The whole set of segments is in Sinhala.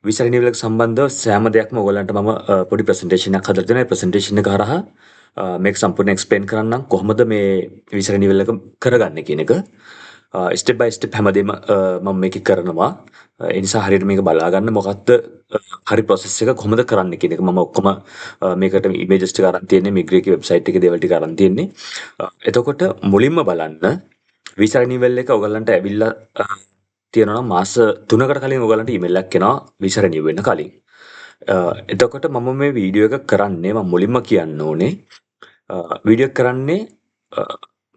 visa renewal එක සම්බන්ධව සෑම දෙයක්ම ඔයගලන්ට මම පොඩි ප්‍රසන්ටේෂන් එකක් හදලා දෙනවා. ඒ ප්‍රසන්ටේෂන් එක හරහා මේක සම්පූර්ණ එක්ස්ප්ලেইন කරන්නම් කොහොමද මේ visa renewal එක කරගන්නේ කියන එක. ස්ටෙප් බයි ස්ටෙප් හැමදේම මම මේක කරනවා. ඒ නිසා හරියට මේක බලා ගන්න මොකක්ද හරි process එක කොහොමද කරන්නේ කියන එක මම ඔක්කොම මේකට images ටික අරන් තියෙන්නේ මිග්‍රේකේ වෙබ්සයිට් එකේ දේවල් ටික අරන් තියෙන්නේ. එතකොට මුලින්ම බලන්න visa renewal එක ඔයගලන්ට ඇවිල්ලා තියෙනවා නම් මාස 3කට කලින් ඔයගලන්ට ඊමේල් එකක් එනවා visa renew වෙන්න කලින්. එතකොට මම මේ වීඩියෝ එක කරන්නේ මම මුලින්ම කියන්න ඕනේ වීඩියෝ එක කරන්නේ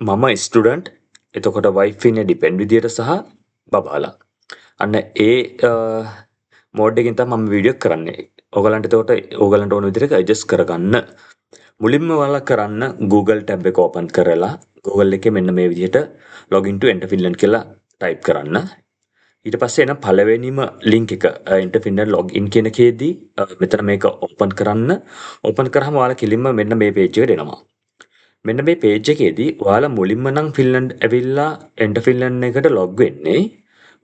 මම ස්ටුඩන්ට් එතකොට වයිෆ් ඉන්නේ ඩිපෙන්ඩ් විදියට සහ බබාලා. අන්න ඒ මෝඩ් එකකින් තමයි මම වීඩියෝ එක කරන්නේ. ඔයගලන්ට එතකොට ඔයගලන්ට ඕන විදිහට ඇඩ්ජස්ට් කරගන්න. මුලින්ම ඔයාලා කරන්න Google tab එක ඕපන් කරලා Google එකේ මෙන්න මේ විදිහට login to enter finland කියලා ටයිප් කරන්න. ඊට පස්සේ එන පළවෙනිම ලින්ක් එක enter finland login කියන එකේදී මෙතන මේක ඕපන් කරන්න. ඕපන් කරාම ඔයාලා කෙලින්ම මෙන්න මේ page එකට එනවා. මෙන්න මේ page එකේදී ඔයාලා මුලින්ම නම් ෆින්ලන්ඩ් ඇවිල්ලා enter finland එකට log වෙන්නේ.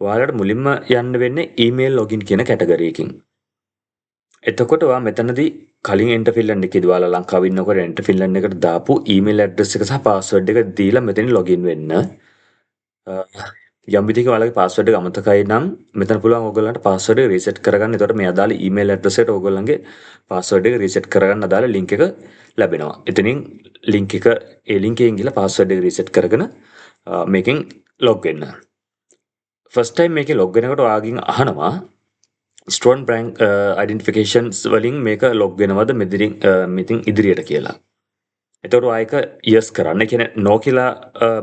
ඔයාලට මුලින්ම යන්න වෙන්නේ email login කියන කැටගරි එකකින්. එතකොට ඔයා මෙතනදී කලින් enter finland එකේදී ඔයාලා ලංකාවේ ඉන්නකොට enter finland එකට දාපු email address එක සහ password එක දීලා මෙතනින් login වෙන්න. යම් විදිහක ඔයාලගේ password එක අමතකයි නම් මෙතන පුළුවන් ඔයගොල්ලන්ට password එක reset කරගන්න. එතකොට මේ අදාළ email address එකට ඔයගොල්ලන්ගේ password එක reset කරගන්න අදාළ link එක ලැබෙනවා. එතනින් link එක ඒ link එකෙන් ගිහලා password එක reset කරගෙන මේකෙන් log වෙන්න. first time මේකේ log වෙනකොට ඔයාගෙන් අහනවා student bank identifications වලින් මේක log වෙනවද මෙතින් ඉදිරියට කියලා. එතකොට ආයක yes කරන්න. ඒ කියන්නේ no කියලා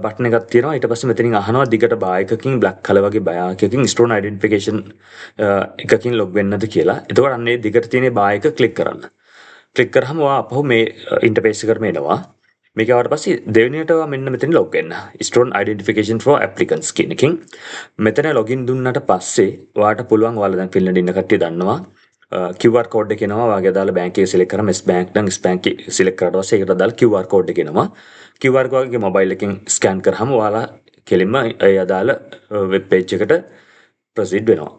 බටන් එකක් තියෙනවා. ඊට පස්සේ මෙතනින් අහනවා දිගට bar එකකින් black color වගේ bar එකකින් student identification එකකින් log වෙන්නද කියලා. එතකොට අන්න ඒ දිගට තියෙන bar එක click කරන්න. click කරාම ඔයා අපහු මේ interface එකකට එනවා. මේක ආවට පස්සේ දෙවෙනියට ඔයා මෙන්න මෙතන log වෙන්න. student identification for applicants කියන එකෙන් මෙතන login දුන්නාට පස්සේ ඔයාට පුළුවන් ඔයාලා දැන් ෆින්ලන්ඩ් ඉන්න කට්ටිය දන්නවා QR code එක එනවා. ඔයාගේ අදාළ බැංක් එක select කරාම S bank නම් S bank select කරාට පස්සේ ඒකට අදාළ QR code එක එනවා. QR code එක mobile එකෙන් scan කරාම ඔයාලා කෙලින්ම ඒ අදාළ web page එකට proceed වෙනවා.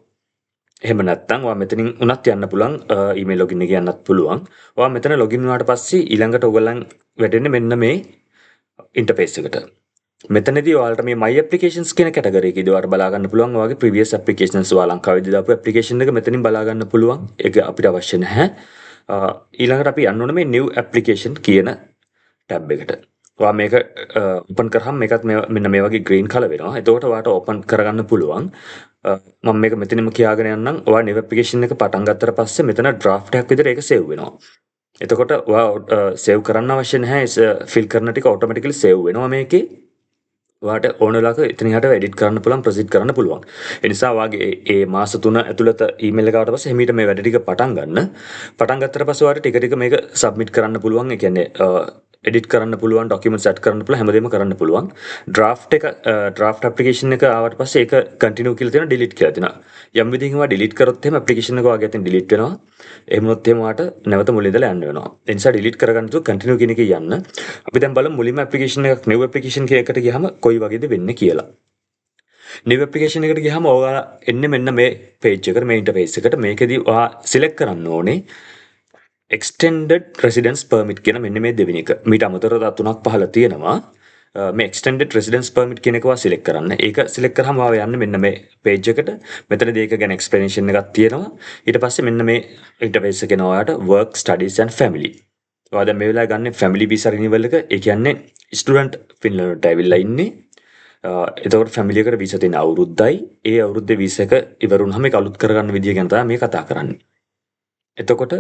එහෙම නැත්නම් ඔයා මෙතනින් උනත් යන්න පුළුවන් email login එක යන්නත් පුළුවන්. ඔයා මෙතන login වුණාට පස්සේ ඊළඟට ඔයගොල්ලන් වැටෙන්නේ මෙන්න මේ interface එකට. මෙතනදී ඔයාලට මේ my applications කියන කැටගරි එකේදී ඔයාලට බලා ගන්න පුළුවන් ඔයාගේ previous applications ඔයා ලංකාවේදී දාපු application එක මෙතනින් බලා ගන්න පුළුවන්. ඒක අපිට අවශ්‍ය නැහැ. ඊළඟට අපි යන්න ඕනේ මේ new application කියන tab එකට. ඔයා මේක open කරාම මේකත් මෙන්න මේ වගේ green color වෙනවා. එතකොට ඔයාට open කරගන්න පුළුවන්. මම මේක මෙතනින්ම කියාගෙන යන්නම්. ඔයා new application එක පටන් ගත්තට පස්සේ මෙතන draft එකක් විදිහට ඒක save වෙනවා. එතකොට ඔයා save කරන්න අවශ්‍ය නැහැ. fill කරන ටික automatically save වෙනවා මේකේ. ඔයාට ඕන වෙලාවක එතන යහට edit කරන්න පුළුවන් proceed කරන්න පුළුවන්. ඒ නිසා ඔයාගේ ඒ මාස 3 ඇතුළත email එක ආවට පස්සේ එමෙිට මේ වැඩ ටික පටන් ගන්න. පටන් ගත්තට පස්සේ ඔයාට ටික ටික මේක submit කරන්න පුළුවන්. ඒ කියන්නේ edit කරන්න පුළුවන්, documents add කරන්න පුළුවන්, හැමදේම කරන්න පුළුවන්. draft application එක ආවට පස්සේ ඒක continue කියලා තියෙනවා, delete කියලා තියෙනවා. යම් විදිහකින් ඔයා delete කරොත් එහෙම application එක ඔයාගේ අතින් delete වෙනවා. එහෙම වුණොත් එහෙම ඔයාට නැවත මුලින් ඉඳලා යන්න වෙනවා. ඒ නිසා delete කරගන්න තු continue කියන එකේ යන්න. අපි දැන් බලමු මුලින්ම application එකක් new application එකකට ගියාම කොයි වගේද වෙන්නේ කියලා. new application එකට ගියාම ඔයාලා එන්නේ මෙන්න මේ page එකට, මේ interface එකට. මේකෙදී ඔයා select කරන්න ඕනේ extended residence permit කියන මෙන්න මේ දෙවෙනි එක. මීට අමතරව තුනක් පහළ තියෙනවා. මේ extended residence permit කියන එක ඔයා select කරන්න. ඒක select කරාම ඔයා යන්නේ මෙන්න මේ page එකට. මෙතනදී ඒක ගැන explanation එකක් තියෙනවා. ඊට පස්සේ මෙන්න මේ interface එක එනවා ඔයාට work studies and family. ඔයා දැන් මේ වෙලාවේ ගන්න family visa renewal එක. ඒ කියන්නේ student ෆින්ලන්ඩ්ට ඇවිල්ලා ඉන්නේ. එතකොට family එකට visa තියෙන අවුරුද්දයි. ඒ අවුරුද්දේ visa එක ඉවර වුණාම ඒක අලුත් කරගන්න විදිය ගැන තමයි මේ කතා කරන්නේ. එතකොට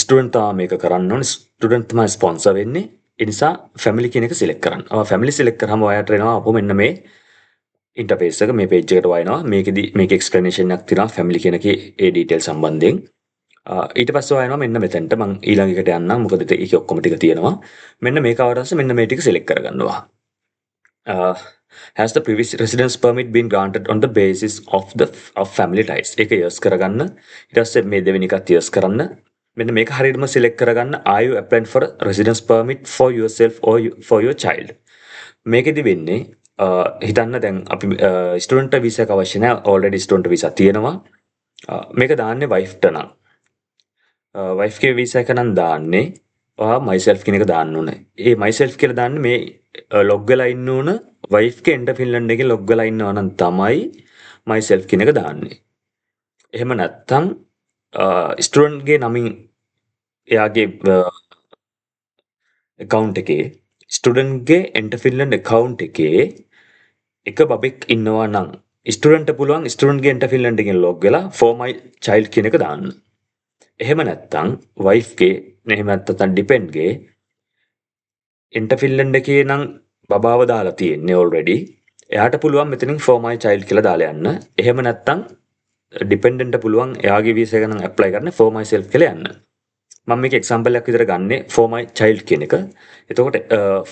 ස්ටුඩන්ට් තමයි මේක කරන්න ඕනේ. ස්ටුඩන්ට් තමයි ස්පොන්සර් වෙන්නේ. ඒ නිසා family කියන එක select කරන්න. family select කරාම ඔයාට එනවා අපෝ මෙන්න මේ interface එක, මේ page එකට වයනවා. මේකෙදි මේක explanation එකක් තියෙනවා family කියන එකේ ඒ detail සම්බන්ධයෙන්. ඊට පස්සේ වයනවා මෙන්න මෙතනට. මම ඊළඟ එකට යන්නම්. මොකද ඒකේ ඔක්කොම ටික තියෙනවා. මෙන්න මේක ආවට පස්සේ මෙන්න මේ ටික select කරගන්නවා. Has the previous residence permit been granted on the basis of family ties? ඒක yes කරගන්න. ඊට පස්සේ මේ දෙවෙනි එකත් yes කරන්න. මෙන්න මේක හරියටම select කරගන්න. Are you applying for a residence permit for yourself or for your child? මේකෙදි වෙන්නේ හිතන්න දැන් අපි ස්ටුඩන්ට් වීසා එක අවශ්‍ය නැහැ. already ස්ටුඩන්ට් වීසා තියෙනවා. මේක දාන්නේ වයිෆ්ට නම්. වයිෆ්ගේ වීසා එක නම් දාන්නේ ඔයා myself කියන එක දාන්න ඕනේ. ඒ myself කියලා දාන්නේ මේ ලොග් වෙලා ඉන්න ඕන වයිෆ්ගේ එන්ටර් ෆින්ලන්ඩ් එකේ ලොග් වෙලා ඉන්නවා නම් තමයි myself කියන එක දාන්නේ. එහෙම නැත්නම් ස්ටුඩන්ට්ගේ නමින් එයාගේ account එකේ ස්ටුඩන්ට්ගේ එන්ටර් ෆින්ලන්ඩ් account එකේ එක බබෙක් ඉන්නවා නම් ස්ටුඩන්ට්ට පුළුවන් ස්ටුඩන්ට්ගේ එන්ටර් ෆින්ලන්ඩ් එකෙන් ලොග් වෙලා for my child කියන එක දාන්න. එහෙම නැත්නම් වයිෆ්ගේ එහෙම නැත්නම් ඩිපෙන්ඩ්ගේ එන්ටර් ෆින්ලන්ඩ් එකේ නම් බබාව දාලා තියෙන්නේ already. එයාට පුළුවන් මෙතනින් for my child කියලා දාලා යන්න. එහෙම නැත්නම් ඩිපෙන්ඩන්ට්ට පුළුවන් එයාගේ වීසා එක නම් apply කරන්න for myself කියලා යන්න. මම මේක එක්සැම්පල් එකක් විතර ගන්නෙ for my child කියන එක. එතකොට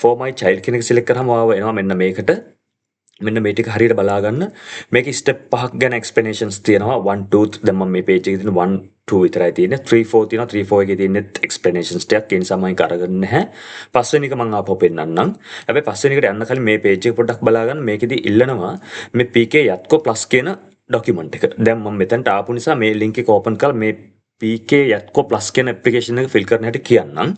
for my child කියන එක සිලෙක්ට් කරාම ඔයාව එනවා මෙන්න මේකට. මෙන්න මේ ටික හරියට බලා ගන්න. මේකේ ස්ටෙප් පහක් ගැන එක්ස්ප්ලනේෂන්ස් තියෙනවා 1 2 දැන් මම මේ පේජ් එකේ තියෙන 1 2 විතරයි තියෙන්නේ 3 4 තියෙනවා 3 4 එකේ තියෙන්නේ එක්ස්ප්ලනේෂන්ස් ටිකක් ඒ නිසා මම ඒක අරගෙන නැහැ. පස්වෙනි එක මම ආපහු පෙන්නන්නම්. හැබැයි පස්වෙනි එකට යන්න කලින් මේ පේජ් එක පොඩ්ඩක් බලා ගන්න. මේකෙදි ඉල්ලනවා මේ PK යත්කෝ ප්ලස් කියන ડોකියුමන්ට් එක. දැන් මම මෙතනට ආපු නිසා මේ ලින්ක් එක ඕපන් කරලා මේ PK යත්කෝ ප්ලස් කියන ඇප්ලිකේෂන් එක ෆිල් කරන හැටි කියන්නම්.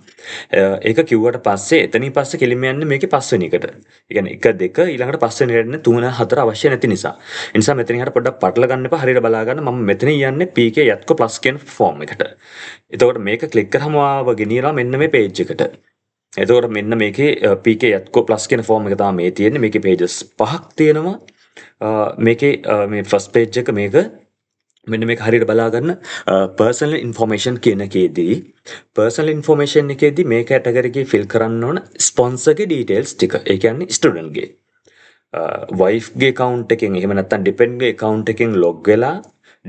ඒක කිව්වට පස්සේ එතනින් පස්සේ කෙලින්ම යන්නේ මේකේ පස්වෙනි එකට. ඒ කියන්නේ 1 2 ඊළඟට පස්වෙනි එකට යන්නේ 3 4 අවශ්‍ය නැති නිසා. ඒ නිසා මෙතනින් හරියට පොඩ්ඩක් පටල ගන්න එපා. හරියට බලා ගන්න. මම මෙතනින් යන්නේ PK යත්කෝ ප්ලස් කියන ෆෝම් එකට. එතකොට මේක ක්ලික් කරාම ආව ගෙනියනවා මෙන්න මේ පේජ් එකට. එතකොට මෙන්න මේකේ PK යත්කෝ ප්ලස් කියන ෆෝම් එක තමයි මේ තියෙන්නේ. මේකේ pages 5ක් තියෙනවා. මේකේ මේ ෆස්ට් පේජ් එක මේක මෙන්න මේක හරියට බලා ගන්න personal information කියන එකේදී personal information එකේදී මේ කැටගරි එකේ fill කරන්න ඕන sponsor ගේ details ටික. ඒ කියන්නේ student ගේ wife ගේ account එකෙන් එහෙම නැත්නම් depend ගේ account එකෙන් log වෙලා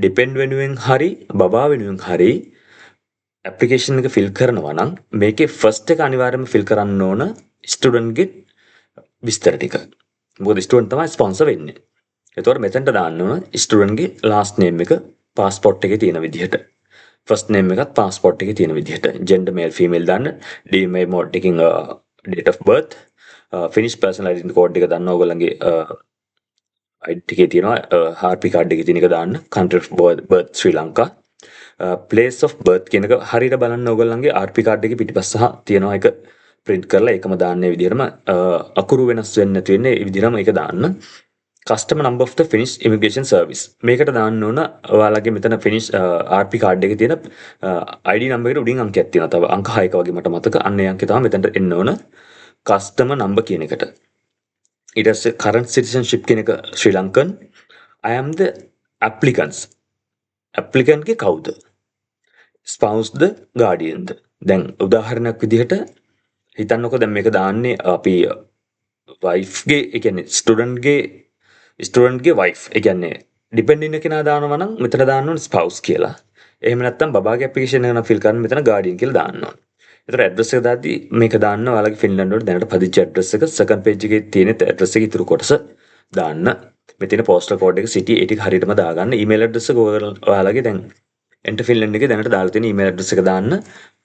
depend වෙනුවෙන් හරි බබා වෙනුවෙන් හරි application එක fill කරනවා නම් මේකේ first එක අනිවාර්යයෙන්ම fill කරන්න ඕන student ගේ විස්තර ටික. මොකද student තමයි sponsor වෙන්නේ. එතකොට මෙතනට දාන්න ඕන ස්ටුඩන්ට් ගේ last name එක passport එකේ තියෙන විදිහට. first name එකත් passport එකේ තියෙන විදිහට. gender male female දාන්න. DMA mode එකකින් date of birth, Finnish personal identity code එක දාන්න ඕගොල්ලන්ගේ ID එකේ තියෙනවා RP card එකේ තියෙන එක දාන්න. country of birth Sri Lanka. place of birth කියන එක හරියට බලන්න ඕගොල්ලන්ගේ RP card එකේ පිටිපස්ස තියෙනවා ඒක print කරලා ඒකම දාන්නේ විදිහටම අකුරු වෙනස් වෙන්නේ නැති වෙන්නේ ඒ විදිහටම ඒක දාන්න. customer number of the Finnish immigration service මේකට දාන්න ඕන ඔයාලගේ මෙතන Finnish RP card එකේ තියෙන ID number එකට උඩින් අංකයක් තියෙනවා. තව අංක 6ක වගේ මට මතක. අන්න ඒ අංකේ තමයි මෙතනට එන්න ඕන customer number කියන එකට. ඊට පස්සේ current citizenship කියන එක Sri Lankan. I am the applicants. applicant ගේ කවුද? spouse ද guardian ද? දැන් උදාහරණයක් විදිහට හිතන්නකෝ දැන් මේක දාන්නේ අපි wife ගේ ඒ කියන්නේ ස්ටුඩන්ට් ගේ වයිෆ් ඒ කියන්නේ ඩිපෙන්ඩ් ඉන්න කෙනා දානවා නම් මෙතන දාන්න ඕනේ ස්පවුස් කියලා. එහෙම නැත්නම් බබාගේ ඇප්ලිකේෂන් එක නම් ෆිල් කරන්න මෙතන ගාඩියන් කියලා දාන්න ඕනේ. ඒතර ඇඩ්‍රස් එක දාද්දි මේක දාන්න ඔයාලගේ ෆින්ලන්ඩ් වල දැනට පදිච්ච ඇඩ්‍රස් එක සෙකන්ඩ් පේජ් එකේ තියෙන ඇඩ්‍රස් එකේ ඉතුරු කොටස දාන්න. මෙතන පෝස්ටල් කෝඩ් එක සිටි ඒ ටික හරියටම දාගන්න. ඊමේල් ඇඩ්‍රස් එක ඔයාලගේ දැන් එන්ටර් ෆින්ලන්ඩ් එකේ දැනට දාලා තියෙන ඊමේල් ඇඩ්‍රස් එක දාන්න.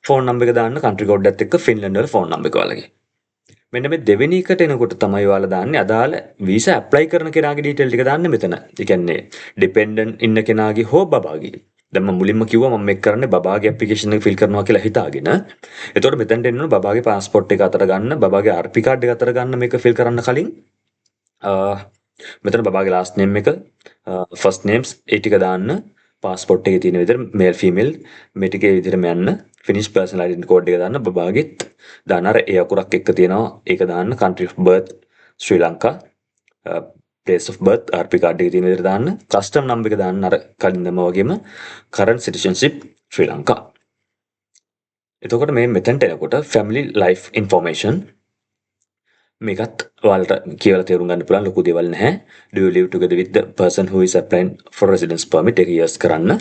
ෆෝන් නම්බර් එක දාන්න කන්ට්‍රි කෝඩ් එකත් එක්ක ෆින්ලන්ඩ් වල ෆෝන් නම්බර් එක ඔයාලගේ. මෙන්න මේ දෙවෙනි එකට එනකොට තමයි ඔයාලා දාන්නේ අදාළ වීසා ඇප්ලයි කරන කෙනාගේ ඩීටේල් ටික දාන්න මෙතන. ඒ කියන්නේ ඩිපෙන්ඩන්ට් ඉන්න කෙනාගේ හෝ බබාගේ. දැන් මම මුලින්ම කිව්වා මම මේක කරන්නේ බබාගේ ඇප්ලිකේෂන් එක ෆිල් කරනවා කියලා හිතාගෙන. එතකොට මෙතනට එන්න ඕන බබාගේ પાස්පෝර්ට් එක අතර ගන්න, බබාගේ RP කාඩ් එක අතර ගන්න මේක ෆිල් කරන්න කලින් මෙතන බබාගේ last name එක, first names ඒ ටික දාන්න. පාස්පෝර්ට් එකේ තියෙන විදිහට මේල් ෆීමේල් මේ ටිකේ විදිහටම යන්න. Finnish personal identity code එක දාන්න බබාගෙත් දාන්න අර ඒ අකුරක් එක්ක තියෙනවා ඒක දාන්න country of birth Sri Lanka place of birth RP card එකේ තියෙන විදිහට දාන්න custom number එක දාන්න අර කලින් දම වගේම current citizenship Sri Lanka. එතකොට මේ මෙතනට එනකොට family life information මේකත් ඔයාලට කියලා තේරුම් ගන්න පුළුවන් ලොකු දේවල් නැහැ. Do you live together with the person who is applying for residence permit එක yes කරන්න.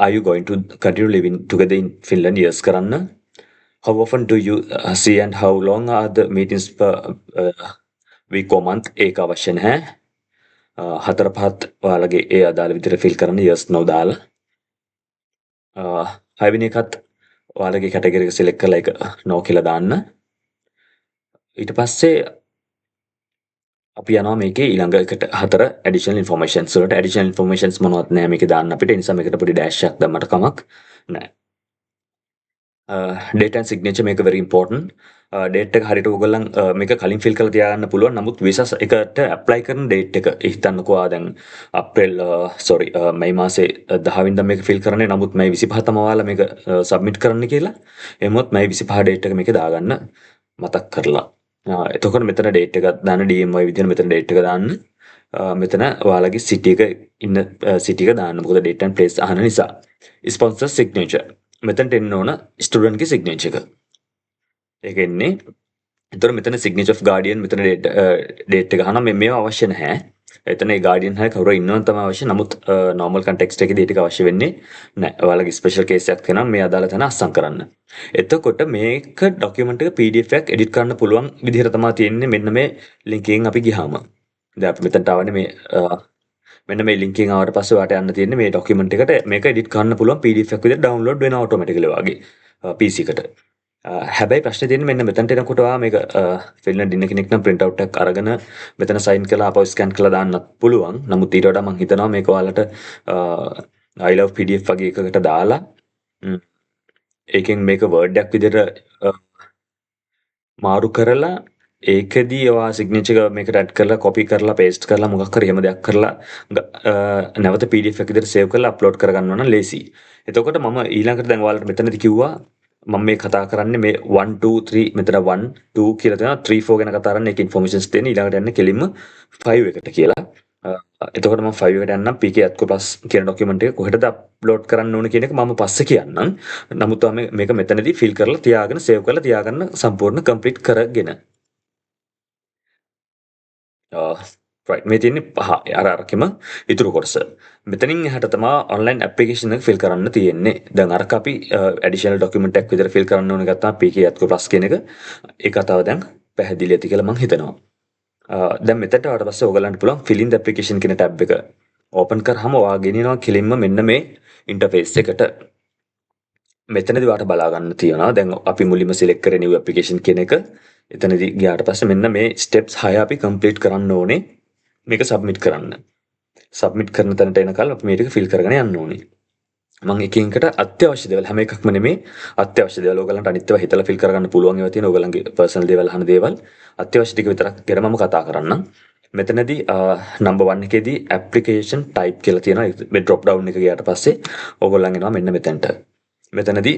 Are you going to continue living together in Finland? Yes කරන්න. How often do you see and how long are the meetings per week or month? ඒක අවශ්‍ය නැහැ. හතර පහත් ඔයාලගේ ඒ අදාළ විදිහට fill කරන්න yes no දාලා. හයවෙනි එකත් ඔයාලගේ category එක select කරලා ඒක no කියලා දාන්න. ඊට පස්සේ අපි යනවා මේකේ ඊළඟ එකට 4 additional informations වලට. additional informations මොනවත් නැහැ මේකේ දාන්න අපිට. ඒ නිසා මේකට පොඩි dash එකක් දැම්මට කමක් නැහැ. date and signature මේක very important. date එක හරියට ඕගොල්ලන් මේක කලින් fill කරලා තියාගන්න පුළුවන්. නමුත් visa එකට apply කරන date එක හිතන්නකෝ දැන් අප්‍රේල් මයි මාසේ 10 වෙනිදා මේක fill කරන්නේ. නමුත් මයි 25 තමයි ඔයාලා මේක submit කරන්න කියලා. එහෙමොත් මයි 25 date එක මේකේ දාගන්න මතක් කරලා. එතකොට මෙතන date එකක් දාන්න DMY විදිහට මෙතන date එක දාන්න. මෙතන ඔයාලගේ city එක ඉන්න city එක දාන්න. මොකද date and place අහන නිසා. sponsor signature මෙතනට එන්න ඕන ස්ටුඩන්ට් ගේ සිග්නේචර් එක. ඒක එන්නේ. එතකොට මෙතන signature of guardian මෙතන date එක අහනවා. මේවා අවශ්‍ය නැහැ. එතන ඒ guardian හරි කවුරු ඉන්නවනම් තමයි අවශ්‍ය. නමුත් normal context එකේදී ඒක අවශ්‍ය වෙන්නේ නැහැ. ඔයාලගේ special case එකක් වෙනම් මේ අදාළ තැන අස්සම් කරන්න. එතකොට මේක document එක PDF එකක් edit කරන්න පුළුවන් විදිහට තමයි තියෙන්නේ. මෙන්න මේ link එකෙන් අපි ගියාම. දැන් අපි මෙතනට ආවනේ මේ මෙන්න මේ link එකෙන් ආවට පස්සේ ඔයාලට යන්න තියෙන්නේ මේ document එකට මේක edit කරන්න පුළුවන් PDF එකක් විදිහට download වෙනවා automatically වගේ PC එකට. හැබැයි ප්‍රශ්නේ තියෙන්නේ මෙන්න මෙතනට එනකොට ඔයා මේක ෆිල්ම් ඉන්න කෙනෙක් නම් print out එකක් අරගෙන මෙතන sign කරලා ආපහු scan කරලා දාන්නත් පුළුවන්. නමුත් ඊට වඩා මම හිතනවා මේක ඔයාලට I love PDF වගේ එකකට දාලා ඒකෙන් මේක word එකක් විදිහට මාරු කරලා ඒකදී ඔයා සිග්නේචර් එක මේකට ඇඩ් කරලා කොපි කරලා පේස්ට් කරලා මොකක් හරි එහෙම දෙයක් කරලා නැවත PDF එක විදිහට සේව් කරලා අප්ලෝඩ් කරගන්න ඕන ලේසි. එතකොට මම ඊළඟට දැන් ඔයාලට මෙතනදී කිව්වා මම මේ කතා කරන්නේ මේ 1 2 3 මෙතන 1 2 කියලා තියෙනවා 3 4 ගැන කතා කරන්නේ ඒක ඉන්ෆෝමේෂන්ස් දෙන්න ඊළඟට යන්නේ කෙලින්ම 5 එකට කියලා. එතකොට මම 5 එකට යන්නම් PK Atco Plus කියන ડોකියුමන්ට් එක කොහෙටද අප්ලෝඩ් කරන්න ඕන කියන එක මම පස්සේ කියන්නම්. නමුත් මේක මෙතනදී ෆිල් කරලා තියාගෙන සේව් කරලා තියාගන්න සම්පූර්ණ කම්ප්ලීට් කරගෙන. right මේ තියෙන්නේ පහ අරකෙම ඉතුරු කොටස. මෙතනින් එහාට තමයි ඔන්ලයින් ඇප්ලිකේෂන් එක ෆිල් කරන්න තියෙන්නේ. දැන් අරක අපි ඇඩිෂනල් ડોකියුමන්ට් එකක් විතර ෆිල් කරන්න ඕන ගත්තා PK Atco Plus කියන එක. ඒ කතාව දැන් පැහැදිලි ඇති කියලා මම හිතනවා. දැන් මෙතනට ආවට පස්සේ ඔයගලන්ට පුළුවන් fill in the application කියන ටැබ් එක ඕපන් කරාම ඔයා ගෙනියනවා කෙලින්ම මෙන්න මේ ඉන්ටර්ෆේස් එකට. මෙතනදී ඔයාලට බලා ගන්න තියෙනවා. දැන් අපි මුලින්ම select කරේ new application කියන එක. එතනදී ගියාට පස්සේ මෙන්න මේ steps 6 අපි complete කරන්න ඕනේ. මේක submit කරන්න. submit කරන තැනට එනකල් අපි මේක fill කරගෙන යන්න ඕනේ. මම එක එකට අත්‍යවශ්‍ය දේවල් හැම එකක්ම නෙමේ අත්‍යවශ්‍ය දේවල් ඔයගලන්ට අනිත් ඒවා හිතලා fill කරගන්න පුළුවන් ඒවා තියෙන ඔයගලන්ගේ personal දේවල් අහන දේවල් අත්‍යවශ්‍ය ටික විතරක් ගැන මම කතා කරන්නම්. මෙතනදී number 1 එකේදී application type කියලා තියෙනවා. මේ drop down එක ගියාට පස්සේ ඔයගොල්ලන් එනවා මෙන්න මෙතනට. මෙතනදී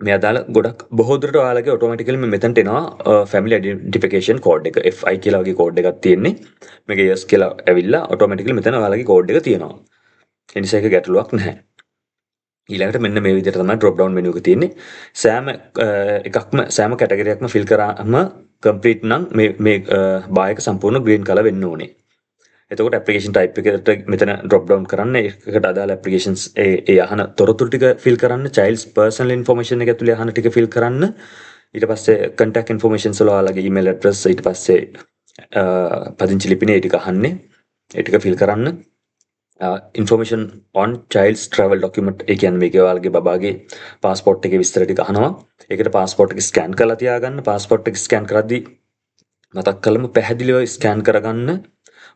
මේ අදාළ ගොඩක් බොහෝ දුරට ඔයාලගේ automatically මෙතනට එනවා family identification code එක FI කියලා වගේ code එකක් තියෙන්නේ. මේක yes කියලා ඇවිල්ලා automatically මෙතන ඔයාලගේ code එක තියෙනවා. ඒ නිසා ඒක ගැටලුවක් නැහැ. ඊළඟට මෙන්න මේ විදිහට තමයි drop down menu එක තියෙන්නේ. සෑම කැටගරි එකක්ම fill කරාම complete නම් මේ bar එක සම්පූර්ණ green color වෙන්න ඕනේ. එතකොට application type එකට මෙතන drop down කරන්න ඒකට අදාළ applications ඒ අහන තොරතුරු ටික fill කරන්න child's personal information එක ඇතුලේ අහන ටික fill කරන්න ඊට පස්සේ contact informations වල ඔයාලගේ email address ඊට පස්සේ පදිංචි ලිපිනේ ඒ ටික අහන්නේ ඒ ටික fill කරන්න information on child's travel document ඒ කියන්නේ මේකේ ඔයාලගේ බබාගේ passport එකේ විස්තර ටික අහනවා. ඒකට passport එක scan කරලා තියාගන්න. passport එක scan කරද්දී මතක් කළම පැහැදිලිව scan කරගන්න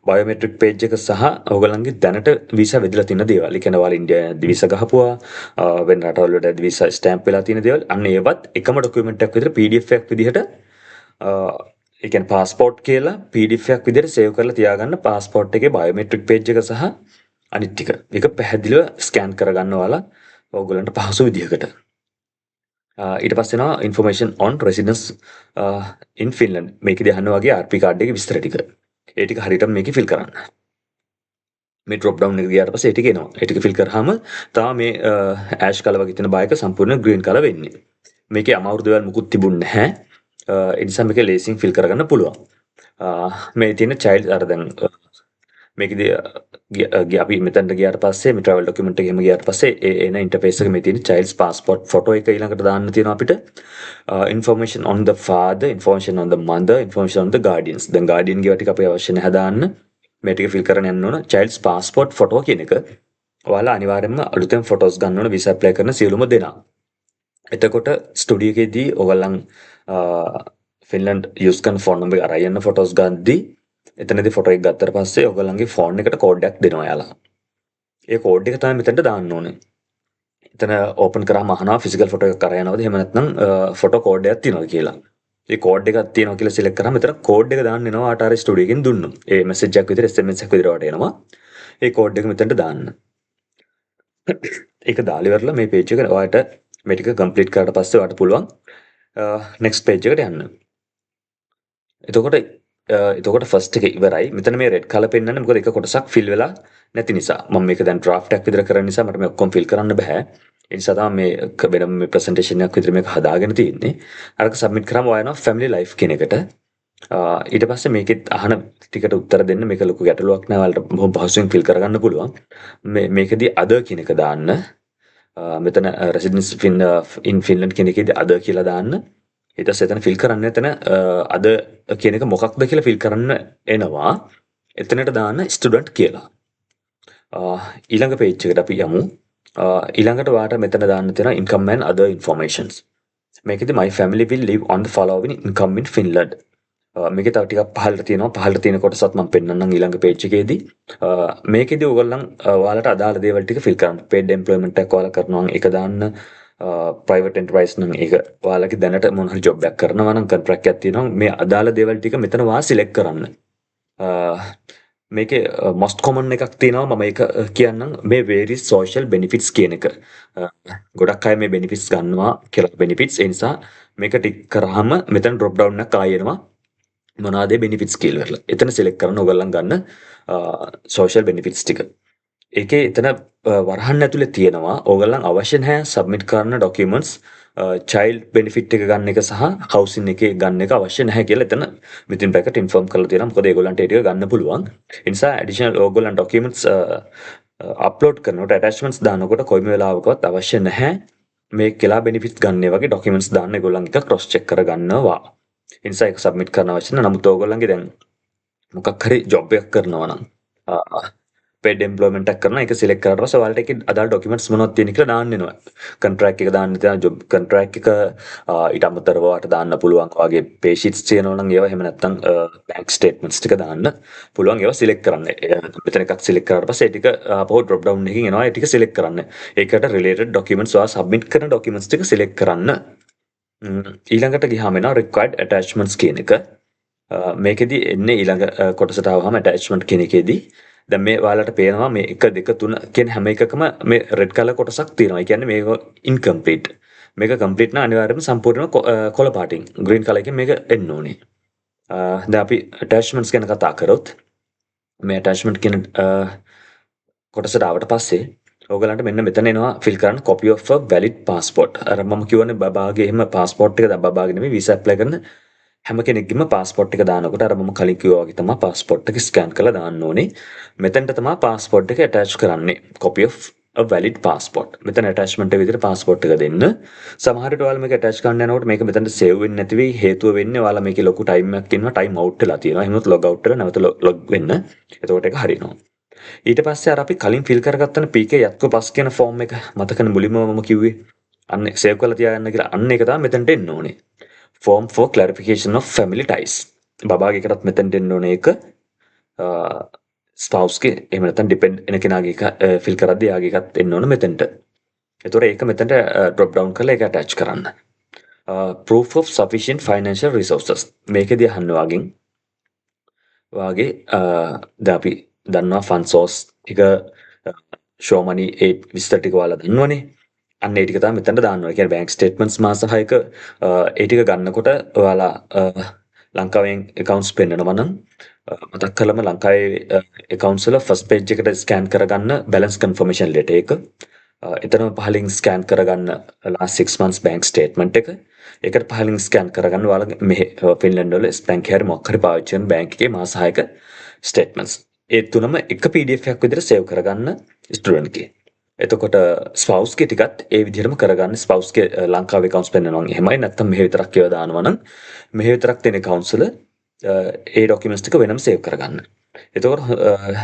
බයෝමෙට්‍රික් පේජ් එක සහ ඔයගලන්ගේ දැනට වීසා වෙදලා තියෙන දේවල්. ඒ කියන්නේ ඔයාලා ඉන්දියාවේ වීසා ගහපුවා වෙන රටවල් වලට වීසා ස්ටැම්ප් වෙලා තියෙන දේවල්. අන්න ඒවත් එකම ડોකියුමන්ට් එකක් විදිහට PDF එකක් විදිහට ඒ කියන්නේ પાස්පෝර්ට් කියලා PDF එකක් විදිහට සේව් කරලා තියාගන්න પાස්පෝර්ට් එකේ බයෝමෙට්‍රික් පේජ් එක සහ අනිත් ටික. ඒක පැහැදිලිව ස්කෑන් කරගන්න ඔයාලා ඔයගලන්ට පහසු විදිහකට. ඊට පස්සේ එනවා information on residence in Finland. මේකදී අහන්න වගේ RP card එකේ විස්තර ටික. ඒ ටික හරියටම මේකේ fill කරන්න. මේ drop down එක ගියාට පස්සේ ඒ ටික එනවා. ඒ ටික fill කරාම තමයි මේ ash color වගේ තියෙන බායක සම්පූර්ණ green color වෙන්නේ. මේකේ අමාරු දේවල් මුකුත් තිබුණ නැහැ. ඒ නිසා මේක ලේසියෙන් fill කරගන්න පුළුවන්. මේ තියෙන child අර දැන් මේකදී අපි මෙතනට ගියාට පස්සේ මේ travel document එක එහෙම ගියාට පස්සේ එන interface එක මේ තියෙන child's passport photo එක ඊළඟට දාන්න තියෙනවා අපිට information on the father, information on the mother, information on the guardians. දැන් guardian ගේ ටික අපි අවශ්‍ය නැහැ දාන්න. මේ ටික fill කරන්න යන්න ඕන. child's passport photo කියන එක ඔයාලා අනිවාර්යයෙන්ම අලුතෙන් photos ගන්න ඕන visa apply කරන සියලුම දෙනා. එතකොට ස්ටුඩියෝ එකේදී ඔයගොල්ලන් ෆින්ලන්ඩ් යූස් කරන ෆෝන් නම්බර් අරන් යන ෆොටෝස් ගන්නදී එතනදී ෆොටෝ එක ගත්තට පස්සේ ඔයගොල්ලන්ගේ ෆෝන් එකට කෝඩ් එකක් දෙනවා යාලා. ඒ කෝඩ් එක තමයි මෙතනට දාන්න ඕනේ. එතන ඕපන් කරාම අහනවා ෆිසිකල් ෆොටෝ එකක් අරන් යනවද එහෙම නැත්නම් ෆොටෝ කෝඩ් එකක් තියෙනවද කියලා. ඒ කෝඩ් එකක් තියෙනවා කියලා සිලෙක්ට් කරාම මෙතන කෝඩ් එක දාන්න එනවා ආටාරි ස්ටුඩියෝ එකෙන් දුන්නොත්. ඒ මෙසේජ් එකක් විතර SMS එකක් විතර වට එනවා. ඒ කෝඩ් එක මෙතනට දාන්න. ඒක දාලා ඉවරලා මේ පේජ් එක ඔයාලට මේ ටික කම්ප්ලීට් කරලා පස්සේ ඔයාලට පුළුවන් නෙක්ස්ට් පේජ් එකට යන්න. එතකොට ෆස්ට් එක ඉවරයි. මෙතන මේ රෙඩ් කලර් පෙන්වන්නේ මොකද එක කොටසක් ෆිල් වෙලා නැති නිසා. මම මේක දැන් ඩ්‍රාෆ්ට් එකක් විතර කරන නිසා මට මේ ඔක්කොම ෆිල් කරන්න බෑ. ඒ නිසා තමයි මේ වෙනම මේ ප්‍රසන්ටේෂන් එකක් විතර මේක හදාගෙන තියෙන්නේ. අරක සබ්මිට් කරාම ඔයා යනවා ෆැමිලි ලයිෆ් කියන එකට. ඊට පස්සේ මේකෙත් අහන ටිකට උත්තර දෙන්න. මේක ලොකු ගැටලුවක් නෑ. ඔයාලට බොහොම පහසුවෙන් ෆිල් කරගන්න පුළුවන්. මේකෙදි අද කියන එක දාන්න. මෙතන රෙසිඩන්ස් ඉන් ෆින්ලන්ඩ් කියන එකේදී අද කියලා දාන්න. ඊට පස්සේ එතන ෆිල් කරන්න එතන අද කියන එක මොකක්ද කියලා ෆිල් කරන්න එනවා. එතනට දාන්න ස්ටුඩන්ට් කියලා. ඊළඟ පේජ් එකට අපි යමු. ඊළඟට ඔයාලට මෙතන දාන්න තියෙනවා income and other informations. මේකෙදි my family will live on the following income in Finland. මේකේ තව ටිකක් පහළට තියෙනවා. පහළට තියෙන කොටසත් මම පෙන්නන්නම් ඊළඟ පේජ් එකේදී. මේකෙදි ඔයගොල්ලන් ඔයාලට අදාළ දේවල් ටික ෆිල් කරන්න. paid employment එකක් ඔයාලා කරනවා නම් ඒක දාන්න. ප්‍රයිවට් එන්ටර්ප්‍රයිස් නම් ඒක ඔයාලගේ දැනට මොන හරි ජොබ් එකක් කරනවා නම් කොන්ට්‍රැක්ට් එකක් තියෙනවා මේ අදාළ දේවල් ටික මෙතන වා සිලෙක්ට් කරන්න. මේකේ මොස්ට් කොමන් එකක් තියෙනවා මම ඒක කියන්නම් මේ various social benefits කියන එක. ගොඩක් අය මේ benefits ගන්නවා කියලා benefits ඒ නිසා මේක ටික් කරාම මෙතන drop down එකක් ආයෙ එනවා මොනවාද benefits කියලා වෙරලා. එතන සිලෙක්ට් කරන ඔයගොල්ලන් ගන්න social benefits ටික. ඒකේ එතන වරහන් ඇතුලේ තියෙනවා ඕගොල්ලන් අවශ්‍ය නැහැ සබ්මිට් කරන ડોකියුමන්ට්ස් චයිල්ඩ් බෙනිෆිට් එක ගන්න එක සහ හවුසින් එකේ ගන්න එක අවශ්‍ය නැහැ කියලා එතන විතින් බ්‍රැකට් ඉන්ෆෝම් කරලා තියෙනවා මොකද ඒගොල්ලන්ට ඒ ටික ගන්න පුළුවන් ඒ නිසා ඇඩිෂනල් ඕගොල්ලන් ડોකියුමන්ට්ස් අප්ලෝඩ් කරනකොට ඇටැච්මන්ට්ස් දානකොට කොයිම වෙලාවකවත් අවශ්‍ය නැහැ මේ කියලා බෙනිෆිට් ගන්න වගේ ડોකියුමන්ට්ස් දාන්න ඒගොල්ලන් එක ක්‍රොස් චෙක් කරගන්නවා ඒ නිසා ඒක සබ්මිට් කරන්න අවශ්‍ය නැහැ නමුත් ඕගොල්ලන්ගේ දැන් මොකක් හරි ජොබ් එකක් කරනවා නම් paid employment එකක් කරනවා ඒක සිලෙක්ට් කරලා ඊට පස්සේ ඔයාලට ඒකේ අදාළ ડોකියුමන්ට්ස් මොනවද තියෙන කියලා දාන්න වෙනවා කොන්ට්‍රැක්ට් එක දාන්න තියෙන ජොබ් කොන්ට්‍රැක්ට් එක ඊට අමතරව ඔයාලට දාන්න පුළුවන් ඔයාගේ පේ ෂීට්ස් තියෙනවා නම් ඒවා එහෙම නැත්නම් බැංක් ස්ටේට්මන්ට්ස් ටික දාන්න පුළුවන් ඒවා සිලෙක්ට් කරන්න මෙතන එකක් සිලෙක්ට් කරලා පස්සේ ඒ ටික ආපහු drop down එකකින් එනවා ඒ ටික සිලෙක්ට් කරන්න ඒකට related documents ඔයා submit කරන documents ටික සිලෙක්ට් කරන්න ඊළඟට ගියාම එනවා required attachments කියන එක මේකෙදි එන්නේ ඊළඟ කොටසට ආවම attachment කියන එකේදී දැන් මේ ඔයාලට පේනවා මේ 1 2 3 කියන හැම එකකම මේ රෙඩ් කලර් කොටසක් තියෙනවා. ඒ කියන්නේ මේක ඉන්කම්ප්ලීට්. මේක කම්ප්ලීට් නම් අනිවාර්යයෙන්ම සම්පූර්ණයෙන්ම කොළ පාටින් ග්‍රීන් කලර් එකෙන් මේක එන්න ඕනේ. දැන් අපි attachments ගැන කතා කරොත් මේ attachment කියන කොටසට ආවට පස්සේ ඔයගලන්ට මෙන්න මෙතන එනවා fill කරන්න copy of a valid passport. අර මම කියවනේ බබාගේ එහෙම passport එක බබාගේ නෙමෙයි visa apply කරන හැම කෙනෙක්ගේම passport එක දානකොට අර මම කලින් කිව්වා වගේ තමයි passport එක scan කරලා දාන්න ඕනේ. මෙතනට තමයි passport එක attach කරන්නේ. copy of a valid passport. මෙතන attachment එක විදිහට passport එක දෙන්න. සමහර විට ඔයාලා මේක attach කරන්න යනකොට මේක මෙතනට save වෙන්නේ නැති වෙයි. හේතුව වෙන්නේ ඔයාලා මේකේ ලොකු time එකක් ඉන්නවා. time out වෙලා තියෙනවා. එහෙනම් log out වෙලා නැවත log වෙන්න. එතකොට ඒක හරියනවා. ඊට පස්සේ අර අපි කලින් fill කරගත්තන PK යත්කෝ පස් කියන form එක මතකනේ මුලින්ම මම කිව්වේ. අන්න save කරලා තියාගන්න කියලා. අන්න ඒක තමයි මෙතනට එන්න ඕනේ. form for clarification of family ties. බබාගේ එකටත් මෙතනට එන්න ඕනේ ඒක. ස්පවුස් ගේ එහෙම නැත්නම් ඩිපෙන්ඩ් එන කෙනාගේ එක ෆිල් කරද්දී යාගේ එකත් එන්න ඕන මෙතනට. ඒතොර ඒක මෙතනට drop down කරලා ඒක attach කරන්න. proof of sufficient financial resources. මේකෙදී අහන්න වාගේ දැන් අපි දන්නවා fund source එක show money 8 විස්තර ටික ඔයාලා දන්නවනේ. අන්න ඒ ටික තමයි මෙතනට දාන්න ඕනේ. කියන්නේ bank statements මාස 6ක ඒ ටික ගන්නකොට ඔයාලා ලංකාවෙන් accounts පෙන්නනවා නම් මතක් කළම ලංකාවේ accounts වල first page එකට scan කරගන්න balance confirmation letter එක. එතනම පහලින් scan කරගන්න last 6 months bank statement එක. ඒකට පහලින් scan කරගන්න ඔයාලා මේ ෆින්ලන්ඩ් වල bank එකේ මොකක් හරි පාවිච්චි කරන bank එකේ මාස 6ක statements. ඒ තුනම එක PDF එකක් විදිහට save කරගන්න student එකේ. එතකොට ස්පවුස් ගේ ටිකත් ඒ විදිහටම කරගන්න ස්පවුස් ගේ ලංකාවේ accounts පෙන්නනවා නම් එහෙමයි නැත්නම් මෙහෙ විතරක් ඒවා දානවා නම් මෙහෙ විතරක් තියෙන accounts වල ඒ documents ටික වෙනම save කරගන්න. එතකොට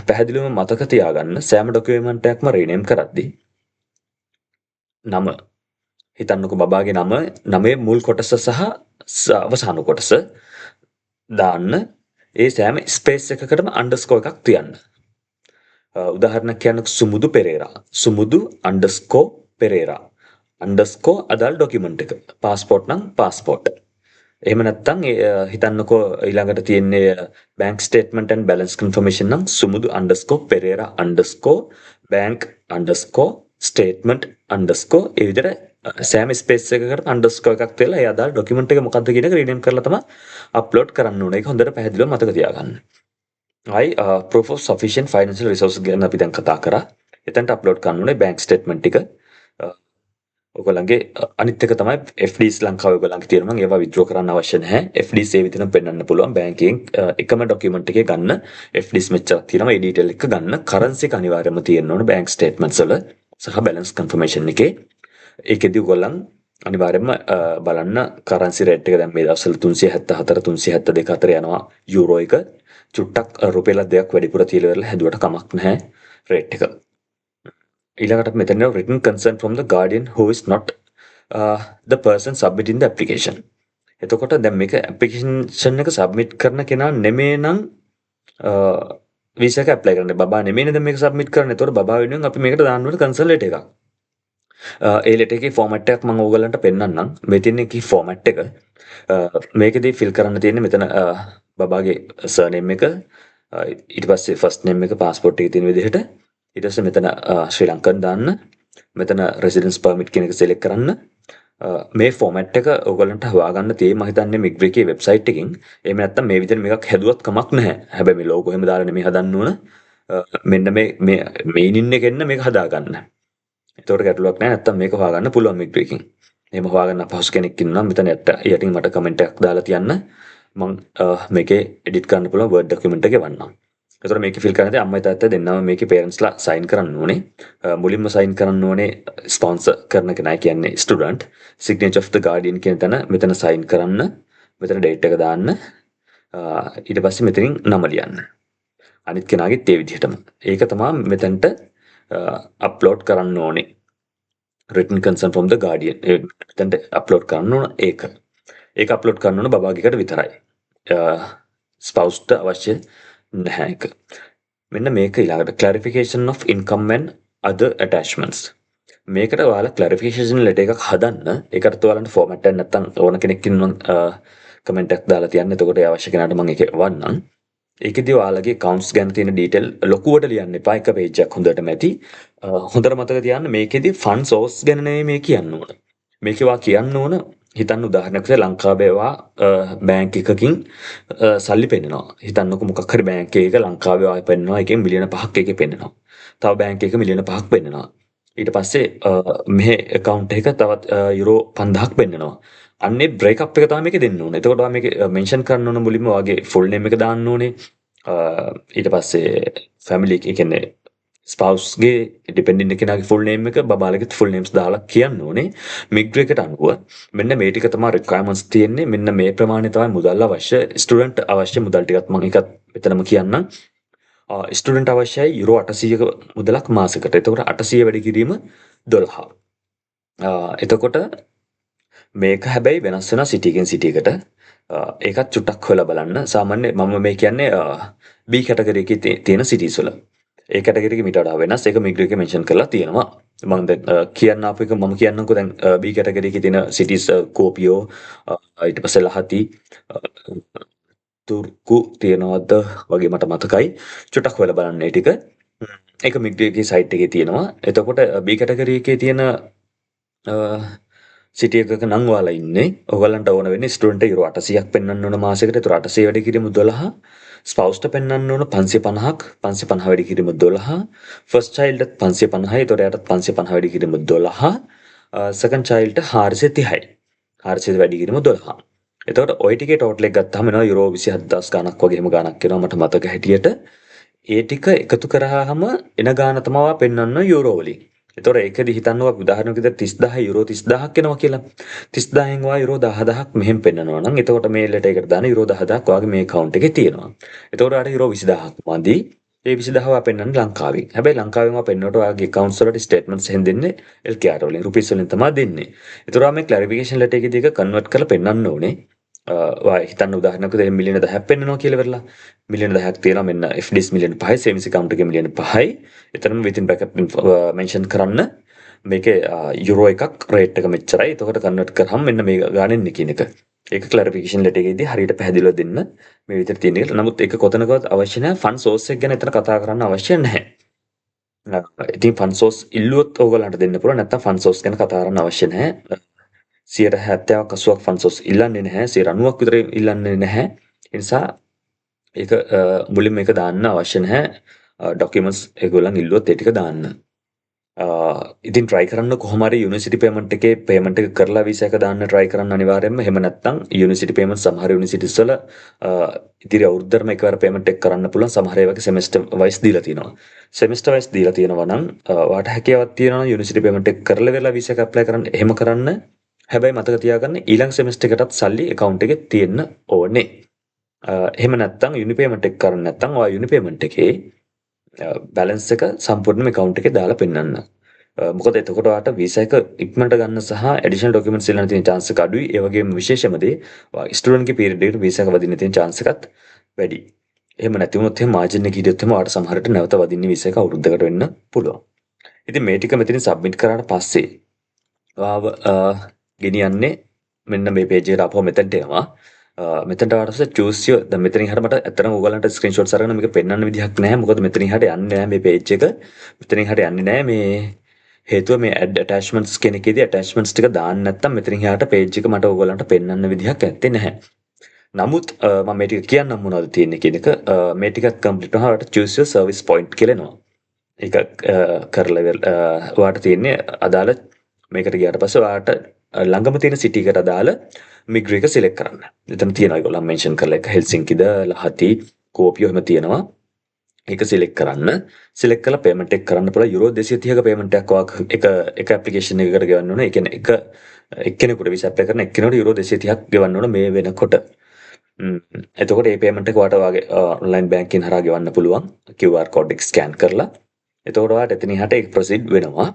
පැහැදිලිවම මතක තියාගන්න සෑම document එකක්ම rename කරද්දී නම හිතන්නකෝ බබාගේ නමේ මුල් කොටස සහ අවසාන කොටස දාන්න ඒ සෑම ස්පේස් එකකටම අන්ඩර්ස්කෝර් එකක් තියන්න. උදාහරණයක් කියන්න සුමුදු පෙරේරා. සුමුදු අන්ඩර්ස්කෝ පෙරේරා. අන්ඩර්ස්කෝ අදාළ ඩොකියුමන්ට් එක. පාස්පෝර්ට් නම් පාස්පෝර්ට්. එහෙම නැත්නම් හිතන්නකෝ ඊළඟට තියෙන්නේ bank statement and balance confirmation නම් සුමුදු අන්ඩර්ස්කෝ පෙරේරා අන්ඩර්ස්කෝ බැංක් අන්ඩර්ස්කෝ ස්ටේට්මන්ට් අන්ඩර්ස්කෝ ඒ විදිහට සෑම ස්පේස් එකකට අන්ඩර්ස්කෝ එකක් තියලා ඒ අදාළ ඩොකියුමන්ට් එක මොකක්ද කියන එක රීනේම් කරලා තමයි අප්ලෝඩ් කරන්න ඕනේ. ඒක හොඳට පැහැදිලිව මතක තියාගන්න. proof of sufficient financial resources ගැන අපි දැන් කතා කරා. එතනට අප්ලෝඩ් කරන්න ඕනේ බැංක් ස්ටේට්මන්ට් ටික. ඔයගොල්ලන්ගේ අනිත් එක තමයි FDs ලංකාවේ ඔයගොල්ලන්ගේ තියෙනවා නම් ඒවා withdraw කරන්න අවශ්‍ය නැහැ. FDs ඒ විදිහටම පෙන්වන්න පුළුවන් බැංකින් එකම ડોකියුමන්ට් එකේ ගන්න FDs මෙච්චරක් තියෙනවා. ඒ ඩීටේල් එක ගන්න කරන්සි එක අනිවාර්යයෙන්ම තියෙන්න ඕනේ බැංක් ස්ටේට්මන්ට්ස් වල සහ බැලන්ස් කන්ෆර්මේෂන් එකේ. ඒකෙදි ඔයගොල්ලන් අනිවාර්යයෙන්ම බලන්න කරන්සි රේට් එක දැන් මේ දවස්වල 374 372 අතර යනවා යුරෝ එක. චුට්ටක් රුපියල් 2ක් වැඩිපුර තියලා ඉවරලා හැදුවට කමක් නැහැ රේට් එක. ඊළඟට මෙතන written consent from the guardian who is not the person submitting the application. එතකොට දැන් මේක ඇප්ලිකේෂන් එක සබ්මිට් කරන කෙනා නෙමෙයි නම් වීසා එක ඇප්ලයි කරන්න. බබා නෙමෙයිනේ දැන් මේක සබ්මිට් කරන්නේ. එතකොට බබා වෙනුවෙන් අපි මේකට දාන්න ඕනේ කන්සර්න් ලෙටර් එකක්. ඒ ලෙටර් එකේ ෆෝමැට් එකක් මම ඕගලන්ට පෙන්නන්නම්. මේ තියෙන එකේ ෆෝමැට් එක. මේකෙදී ෆිල් කරන්න තියෙන්නේ මෙතන බබාගේ සර්නේම් එක ඊට පස්සේ ෆස්ට් නේම් එක පාස්පෝර්ට් එකේ තියෙන විදිහට ඊට පස්සේ මෙතන ශ්‍රී ලංකන් දාන්න මෙතන රෙසිඩන්ස් පර්මිට් කියන එක සිලෙක්ට් කරන්න මේ ෆෝමැට් එක ඔයගලන්ට හොයාගන්න තියෙයි මම හිතන්නේ මිග්‍රිකේ වෙබ්සයිට් එකකින් එහෙම නැත්නම් මේ විදිහට මේකක් හැදුවත් කමක් නැහැ හැබැයි මේ ලෝගෝ එහෙම දාලා නෙමෙයි හදන්න ඕන මෙන්න මේ මේනින් එකෙන්න මේක හදාගන්න ඒතකොට ගැටලුවක් නැහැ නැත්නම් මේක හොයාගන්න පුළුවන් මිග්‍රිකෙන් එහෙම හොයාගන්න අපහසු කෙනෙක් ඉන්නවා නම් මෙතන යටින් මට කමෙන්ට් එකක් දාලා තියන්න මම මේකේ එඩිට් කරන්න පුළුවන් Word document එක වන්නම්. ඒතර මේකේ ෆිල් කරනදී අම්මයි තාත්තයි දෙන්නම මේකේ පේරන්ට්ස්ලා සයින් කරන්න ඕනේ. මුලින්ම සයින් කරන්න ඕනේ ස්පොන්සර් කරන කෙනා කියන්නේ student. signature of the guardian කියන තැන මෙතන සයින් කරන්න. මෙතන date එක දාන්න. ඊට පස්සේ මෙතනින් නම ලියන්න. අනිත් කෙනාගෙත් ඒ විදිහටම. ඒක තමයි මෙතනට අප්ලෝඩ් කරන්න ඕනේ. written consent from the guardian. මෙතනට අප්ලෝඩ් කරන්න ඕන ඒක. ඒක අප්ලෝඩ් කරන්න ඕන බබාගේකට විතරයි. ස්පවුස්ට අවශ්‍ය නැහැ එක. මෙන්න මේක ඊළඟට clarification of income and other attachments. මේකට ඔයාලා clarification letter එකක් හදන්න. ඒකට ඔයාලන්ට format එකක් නැත්තම් ඕන කෙනෙක් ඉන්නම් කමෙන්ට් එකක් දාලා තියන්න. එතකොට ඒ අවශ්‍ය කෙනාට මම ඒක වන්නම්. ඒකෙදි ඔයාලගේ accounts ගැන තියෙන detail ලොකුවට ලියන්න එපා. එක page එකක් හොඳටම ඇති. හොඳට මතක තියාගන්න මේකෙදි fund source ගැන නෙමෙයි මේ කියන්න ඕන. මේකේ වා කියන්න ඕන හිතන්න උදාහරණයක් විදිහට ලංකාවේ වා බැංක් එකකින් සල්ලි පෙන්නනවා. හිතන්නකො මොකක් හරි බැංක් එකක ලංකාවේ ආයෙ පෙන්නනවා. එකෙන් මිලියන 5ක් එකේ පෙන්නනවා. තව බැංක් එකක මිලියන 5ක් පෙන්නනවා. ඊට පස්සේ මෙහෙ account එක තවත් යුරෝ 5000ක් පෙන්නනවා. අන්නේ බ්‍රේක් අප් එක තමයි මේකේ දෙන්න ඕනේ. එතකොට ඔයා මේක මෙන්ෂන් කරන්න ඕන මුලින්ම ඔයාගේ ෆුල් නේම් එක දාන්න ඕනේ. ඊට පස්සේ ෆැමිලි එක කියන්නේ ස්පවුස් ගේ ඩිපෙන්ඩන්ට් කෙනාගේ ෆුල් නේම් එක බබාලගේ ෆුල් නේම්ස් දාලා කියන්න ඕනේ මිග්‍ර් එකට අනුව මෙන්න මේ ටික තමයි රික්වයර්මන්ට්ස් තියෙන්නේ මෙන්න මේ ප්‍රමාණය තමයි මුදල් අවශ්‍ය ස්ටුඩන්ට් අවශ්‍ය මුදල් ටිකත් මම එකත් මෙතනම කියන්නම් ස්ටුඩන්ට් අවශ්‍යයි යුරෝ 800ක මුදලක් මාසෙකට එතකොට 800 වැඩි කිරීම 12 එතකොට මේක හැබැයි වෙනස් වෙනවා සිටි එකෙන් සිටි එකට ඒකත් චුට්ටක් හොයලා බලන්න සාමාන්‍ය මම මේ කියන්නේ B කැටගරි එකේ තියෙන සිටිස් වල ඒ කැටගරි එක මීට වඩා වෙනස් ඒක මිග්‍ර් එකේ මෙන්ෂන් කරලා තියෙනවා මම දැන් කියන්න ආපු එක මම කියන්නම්කෝ දැන් B කැටගරි එකේ තියෙන සිටිස් කෝපියෝ ඊට පස්සේ ලහති තුර්කු තියෙනවද වගේ මට මතකයි චුට්ටක් හොයලා බලන්න ඒ ටික ඒක මිග්‍ර් එකේ සයිට් එකේ තියෙනවා එතකොට B කැටගරි එකේ තියෙන සිටි එකක නම් ඔයාලා ඉන්නේ ඔයගලන්ට ඕන වෙන්නේ ස්ටුඩන්ට් යුරෝ 800ක් පෙන්වන්න ඕන මාසෙකට ඒතර 800 වැඩි කිරීම 12 ස්පවුස්ට පෙන්වන්න ඕන 550ක් 550 වැඩි කිරීම 12 ෆස්ට් චයිල්ඩ්ට 550යි ඒතර එයාටත් 550 වැඩි කිරීම 12 සෙකන්ඩ් චයිල්ඩ්ට 430යි 400 වැඩි කිරීම 12 එතකොට ওই ටිකේ ටෝටල් එක ගත්තාම එනවා යුරෝ 27000 ගණක් වගේ එහෙම ගණක් එනවා මට මතක හැටියට ඒ ටික එකතු කරාම එන ගාන තමයි පෙන්වන්න යුරෝ වලින් එතකොට ඒකෙදි හිතන්නවා උදාහරණයක් විදිහට 30000 යුරෝ 30000ක් එනවා කියලා 30000න් වා යුරෝ 10000ක් මෙහෙම පෙන්නනවා නම් එතකොට මේ ලෙටර් එකට දාන යුරෝ 10000ක් වාගේ මේ account එකේ තියෙනවා. එතකොට ආට යුරෝ 20000ක් මදි. ඒ 20000 වා පෙන්නන්නේ ලංකාවෙන්. හැබැයි ලංකාවෙන් වා පෙන්නනකොට ඔයාගේ accounts වලට statements එහෙන් දෙන්නේ LKR වලින් රුපීස් වලින් තමයි දෙන්නේ. එතකොට මේ clarification letter එකේදී ඒක convert කරලා පෙන්නන්න ඕනේ. ඔයා හිතන්න උදාහරණයක් විදිහට මිලියන 10ක් පෙන්නනවා කියලා වෙරලා. මිලියන 10ක් තියෙනවා මෙන්න FDs මිලියන 5යි සේවිංස් account එකේ මිලියන 5යි. එතනම within bracket mention කරන්න මේකේ යුරෝ එකක් රේට් එක මෙච්චරයි. එතකොට කන්වර්ට් කරාම මෙන්න මේ ගානෙ ඉන්නේ කියන එක. ඒක ක්ලැරිෆිකේෂන් ලෙටර් එකේදී හරියට පැහැදිලිව දෙන්න මේ විදිහට තියෙන එක. නමුත් ඒක කොතනකවත් අවශ්‍ය නැහැ. ෆන්ඩ් සෝස් එක ගැන එතන කතා කරන්න අවශ්‍ය නැහැ. ඉතින් ෆන්ඩ් සෝස් ඉල්ලුවොත් ඕගොල්ලන්ට දෙන්න පුළුවන්. නැත්නම් ෆන්ඩ් සෝස් ගැන කතා කරන්න අවශ්‍ය නැහැ. 70ක් 80ක් ෆන්ඩ් සෝස් ඉල්ලන්නේ නැහැ. 90ක් විතර ඉල්ලන්නේ නැහැ. ඒ නිසා ඒක මුලින්ම මේක දාන්න අවශ්‍ය නැහැ. ડોකියුමන්ට්ස් ඒගොල්ලන් ඉල්ලුවොත් ඒ ටික දාන්න. ඉතින් try කරන්න කොහොම හරි යුනිවර්සිටි පේමන්ට් එකේ පේමන්ට් එක කරලා වීසා එක දාන්න try කරන්න අනිවාර්යයෙන්ම. එහෙම නැත්නම් යුනිවර්සිටි පේමන්ට් සමහර යුනිවර්සිටිස් වල ඉතිරි අවුරුද්දටම එකවර පේමන්ට් එක කරන්න පුළුවන්. සමහර ඒවාගේ සෙමෙස්ටර් වයිස් දීලා තියෙනවා. සෙමෙස්ටර් වයිස් දීලා තියෙනවා නම් ඔයාට හැකියාවක් තියෙනවා නම් යුනිවර්සිටි පේමන්ට් එක කරලා වෙලා වීසා එක ඇප්ලයි කරන්න. එහෙම කරන්න. හැබැයි මතක තියාගන්න ඊළඟ සෙමෙස්ටර් එකටත් සල්ලි account එකේ තියෙන්න ඕනේ. එහෙම නැත්නම් යුනි පේමන්ට් එක කරන්නේ නැත්නම් ඔයා යුනි පේමන්ට් එකේ බැලන්ස් එක සම්පූර්ණයෙන්ම account එකේ දාලා පෙන්නන්න. මොකද එතකොට ඔයාට වීසා එක ඉක්මනට ගන්න සහ ඇඩිෂනල් ડોකියුමන්ට්ස් ඉල්ලන්න තියෙන chance එක අඩුයි. ඒ වගේම විශේෂම දේ ඔයා ස්ටුඩන්ට් ගේ පීරියඩ් එකට වීසා එක වදින්න තියෙන chance එකත් වැඩි. එහෙම නැති වුණොත් එහෙම මාජින් එක හිටියොත් එහෙම ඔයාට සමහරට නැවත වදින්න වීසා එක අවුරුද්දකට වෙන්න පුළුවන්. ඉතින් මේ ටික මෙතනින් සබ්මිට් කරාට පස්සේ ඔයාව ගෙනියන්නේ මෙන්න මේ page එකට ආපහු මෙතනට එනවා. මෙතනට ආවට පස්සේ choose your දැන් මෙතනින් හරියට මට ඇත්තටම ඕගලන්ට screenshots අරගෙන මේක පෙන්වන්න විදිහක් නැහැ. මොකද මෙතනින් හරියට යන්නේ නැහැ මේ page එක. මෙතනින් හරියට යන්නේ නැහැ මේ හේතුව මේ add attachments කියන එකේදී attachments ටික දාන්න නැත්නම් මෙතනින් එහාට page එක මට ඕගලන්ට පෙන්වන්න විදිහක් ඇත්තේ නැහැ. නමුත් මම මේ ටික කියන්නම් මොනවද තියෙන්නේ කියන එක. මේ ටිකත් complete වුණාම ඔයාලට choose your service point කියලා එනවා. ඒක කරලා ඔයාලට තියෙන්නේ අදාළ මේකට ගියාට පස්සේ ඔයාලට ළඟම තියෙන සිටි එකට අදාළ මිග්‍ර් එක සිලෙක්ට් කරන්න. එතන තියෙනවා ඒගොල්ලන් මෙන්ෂන් කරලා එක හෙල්සින්කිද ලහති කෝපියෝ එහෙම තියෙනවා. ඒක සිලෙක්ට් කරන්න. සිලෙක්ට් කරලා පේමන්ට් එක කරන්න පුළුවන් යුරෝ 230ක පේමන්ට් එකක් එක ඇප්ලිකේෂන් එකකට ගෙවන්න ඕනේ. ඒ කියන්නේ එක්කෙනෙකුට විසා ඇප්ලයි කරන එක්කෙනෙකුට යුරෝ 230ක් ගෙවන්න ඕනේ මේ වෙනකොට. එතකොට මේ පේමන්ට් එක ඔයාලට ඔයාගේ ඔන්ලයින් බැංකින් හරහා ගෙවන්න පුළුවන්. QR කෝඩ් එක ස්කෑන් කරලා. එතකොට ඔයාලට එතනින් එහාට ඒක ප්‍රොසීඩ් වෙනවා.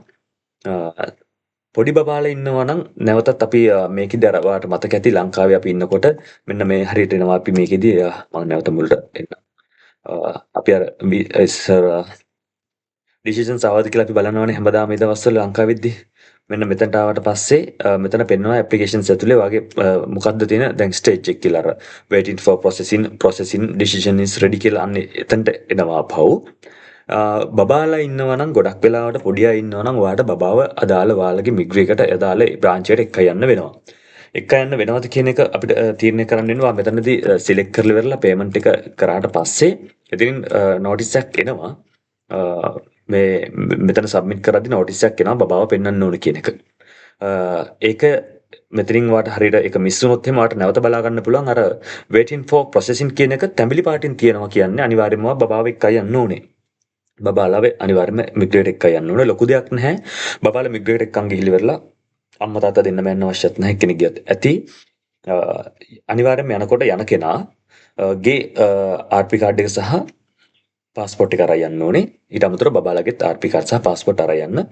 පොඩි බබාලා ඉන්නවා නම් නැවතත් අපි මේකෙදි අර ඔයාලට මතක ඇති ලංකාවේ අපි ඉන්නකොට මෙන්න මේ හරියට එනවා අපි මේකෙදි මම නැවත මුලට එන්න. අපි අර ඉස්සර ඩිසිෂන්ස් ආවද කියලා අපි බලනවානේ හැමදාම මේ දවස්වල ලංකාවෙද්දී. මෙන්න මෙතනට ආවට පස්සේ මෙතන පෙන්වනවා ඇප්ලිකේෂන්ස් ඇතුලේ වගේ මොකද්ද තියෙන දැන් ස්ටේජ් එක කියලා අර waiting for processing decision is ready කියලා අන්නේ එතනට එනවා පව්. බබාලා ඉන්නවා නම් ගොඩක් වෙලාවට පොඩි අය ඉන්නවා නම් ඔයාට බබාව අදාළ ඔයාලගේ මිග්‍ර් එකට අදාළ බ්‍රාන්ච් එකට එක්ක යන්න වෙනවා. එක්ක යන්න වෙනවද කියන එක අපිට තීරණය කරන්න වෙනවා. මෙතනදී සිලෙක්ට් කරලා ඉවරලා පේමන්ට් එක කරාට පස්සේ ඉතින් නෝටිස් එකක් එනවා. මේ මෙතන සබ්මිට් කරද්දී නෝටිස් එකක් එනවා බබාව පෙන්වන්න ඕන කියන එක. ඒක මෙතනින් වාට හරියට ඒක මිස් වුණොත් එහෙම වාට නැවත බලා ගන්න පුළුවන්. අර waiting for processing කියන එක තැඹිලි පාටින් තියෙනවා කියන්නේ අනිවාර්යයෙන්ම බබාව එක්කයි යන්න ඕනේ. බබාලාවේ අනිවාර්යයෙන්ම මිග්‍රේට් එක්කයි යන්න ඕනේ. ලොකු දෙයක් නැහැ. බබාලා මිග්‍රේට් එක්කන් ගිහිලි වෙරලා අම්මා තාත්තා දෙන්නම යන්න අවශ්‍යත් නැහැ. කෙනෙක් ගියත් ඇති. අනිවාර්යයෙන්ම යනකොට යන කෙනා ගේ RP කාඩ් එක සහ පාස්පෝර්ට් එක අරන් යන්න ඕනේ. ඊට අමතරව බබාලාගෙත් RP කාඩ් සහ පාස්පෝර්ට් අරන් යන්න.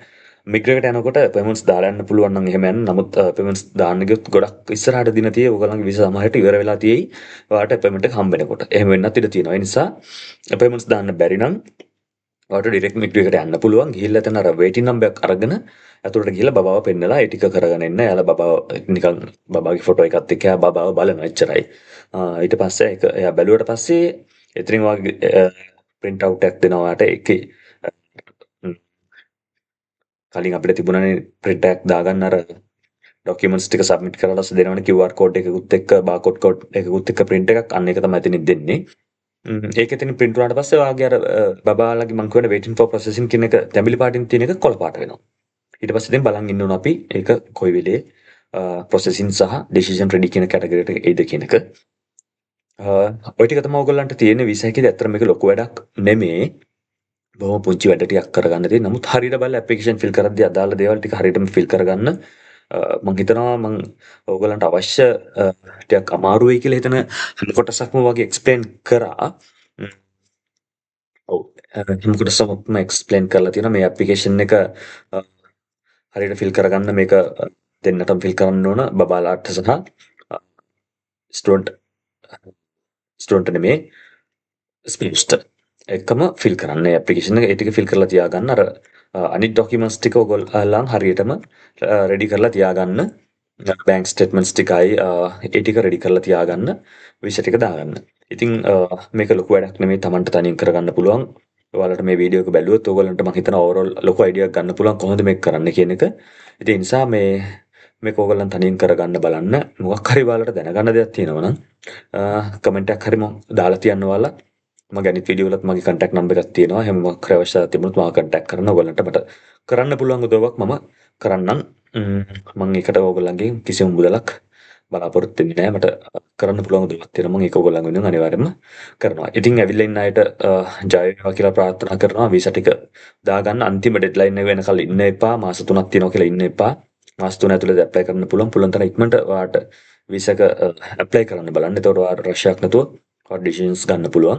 මිග්‍රේට් යනකොට පේමන්ට්ස් දාලා යන්න පුළුවන් නම් එහෙම යන්න. නමුත් පේමන්ට්ස් දාන්න ගියොත් ගොඩක් ඉස්සරහට දින තියෙයි. ඔයගොල්ලන්ගේ වීසා සමහරට ඉවර වෙලා තියෙයි. ඔයාලට පේමන්ට් එක හම්බ වෙනකොට. එහෙම වෙන්නත් ඉඩ තියෙනවා. ඒ නිසා පේමන්ට්ස් දාන්න බැරි නම් ඔයාලට ඩිරෙක්ට් මිග්‍ර් එකට යන්න පුළුවන්. ගිහිල්ලා එතන අර වේටින් නම්බර් එකක් අරගෙන අතුරට ගිහිල්ලා බබාව පෙන්නලා ඒ ටික කරගෙන එන්න. එයාලා බබාව නිකන් බබාගේ ෆොටෝ එකත් එක්ක එයා බබාව බලනවා එච්චරයි. ඊට පස්සේ ඒක එයා බැලුවට පස්සේ එතනින් වාගේ print out එකක් දෙනවා ඔයාට. ඒකේ කලින් අපිට තිබුණානේ print එකක් දාගන්න අර ડોකියුමන්ට්ස් ටික සබ්මිට් කරලා දෙනවනේ QR කෝඩ් එකකුත් එක්ක barcode කෝඩ් එකකුත් එක්ක print එකක් අන්න ඒක තමයි එතනින් දෙන්නේ. ඒක එතනින් print වුණාට පස්සේ ඔයාගේ අර බබාලාගේ මං කියවන waiting for processing කියන එක තැඹිලි පාටින් තියෙන එක කොළ පාට වෙනවා. ඊට පස්සේ දැන් බලන් ඉන්න ඕන අපි ඒක කොයි වෙලේ processing සහ decision ready කියන කැටගරි එකට එයිද කියන එක. ඔය ටික තමයි ඔයගොල්ලන්ට තියෙන වීසා එකේදී අතර මේක ලොකු වැඩක් නෙමේ. බොහොම පුංචි වැඩ ටිකක් කරගන්න තියෙන. නමුත් හරියට බලලා ඇප්ලිකේෂන් ෆිල් කරද්දී අදාළ දේවල් ටික හරියටම ෆිල් කරගන්න මම හිතනවා මම ඔයගොල්ලන්ට අවශ්‍ය ටිකක් අමාරු වෙයි කියලා හිතන හැම කොටසක්ම වගේ එක්ස්ප්ලেইন කරා. ඔව් හැම කොටසක්ම එක්ස්ප්ලেইন කරලා තියෙනවා. මේ ඇප්ලිකේෂන් එක හරියට ෆිල් කරගන්න මේක දෙන්නටම ෆිල් කරන්න ඕන බබාලාට සහ ස්ටුඩන්ට් ස්ටුඩන්ට් නෙමේ ස්පේස්ට එකම ෆිල් කරන්න ඇප්ලිකේෂන් එක ඒ ටික ෆිල් කරලා තියාගන්න අර අනිත් ඩොකියුමන්ට්ස් ටික ඔයගොල්ලන් හරියටම රෙඩි කරලා තියාගන්න බැංක් ස්ටේට්මන්ට්ස් ටිකයි ඒ ටික රෙඩි කරලා තියාගන්න විෂ ටික දාගන්න. ඉතින් මේක ලොකු වැඩක් නෙමෙයි Tamanට තනියෙන් කරගන්න පුළුවන්. ඔයාලට මේ වීඩියෝ එක බැලුවොත් ඔයගොල්ලන්ට මම හිතනවා ඕවරෝල් ලොකු අයිඩියා එකක් ගන්න පුළුවන් කොහොමද මේක කරන්න කියන එක. ඉතින් ඒ නිසා මේක ඔයගොල්ලන් තනියෙන් කරගන්න බලන්න. මොකක් හරි ඔයාලට දැනගන්න දෙයක් තියෙනවා නම් කමෙන්ට් එකක් හරි දාලා තියන්න ඔයාලා. මගේ අනිත් වීඩියෝ වලත් මගේ contact number එකක් තියෙනවා. එහෙනම් මොකක් හරි අවශ්‍යතාවයක් තිබුණොත් මාව contact කරන්න. ඔයගොල්ලන්ට මට කරන්න පුළුවන් උදව්වක් මම කරන්නම්. මම ඒකට ඔයගොල්ලන්ගෙන් කිසිම මුදලක් බලාපොරොත්තු වෙන්නේ නැහැ. මට කරන්න පුළුවන් උදව්වක් තියෙනවා. මම ඒක ඔයගොල්ලන් වෙනුවෙන් අනිවාර්යයෙන්ම කරනවා. ඉතින් ඇවිල්ලා ඉන්න අයට ජය වේවා කියලා ප්‍රාර්ථනා කරනවා. වීසා ටික දාගන්න අන්තිම ඩෙඩ්ලයින් එක වෙනකල් ඉන්න එපා. මාස 3ක් තියෙනවා කියලා ඉන්න එපා. මාස 3 ඇතුළත ඇප්ලයි කරන්න පුළුවන්. පුළුවන් තරම් ඉක්මනට ඔයාලට වීසා එක ඇප්ලයි කරන්න බලන්න. එතකොට ඔයාලට රෂයක් නැතුව ඔයාලට ඩිසිෂන්ස් ගන්න පුළුවන්.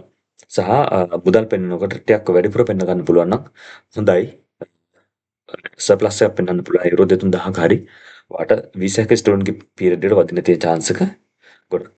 සහ මුදල් පෙන්නනකොට ටිකක් වැඩිපුර පෙන්න ගන්න පුළුවන් නම් හොඳයි. සර්ප්ලස් එකක් පෙන්වන්න පුළුවන්. යුරෝ 2000ක හරි ඔයාලට වීසා එක ස්ටුඩන්ට් පීරියඩ් එකට වදින්න තියෙන chance එක ගොඩක්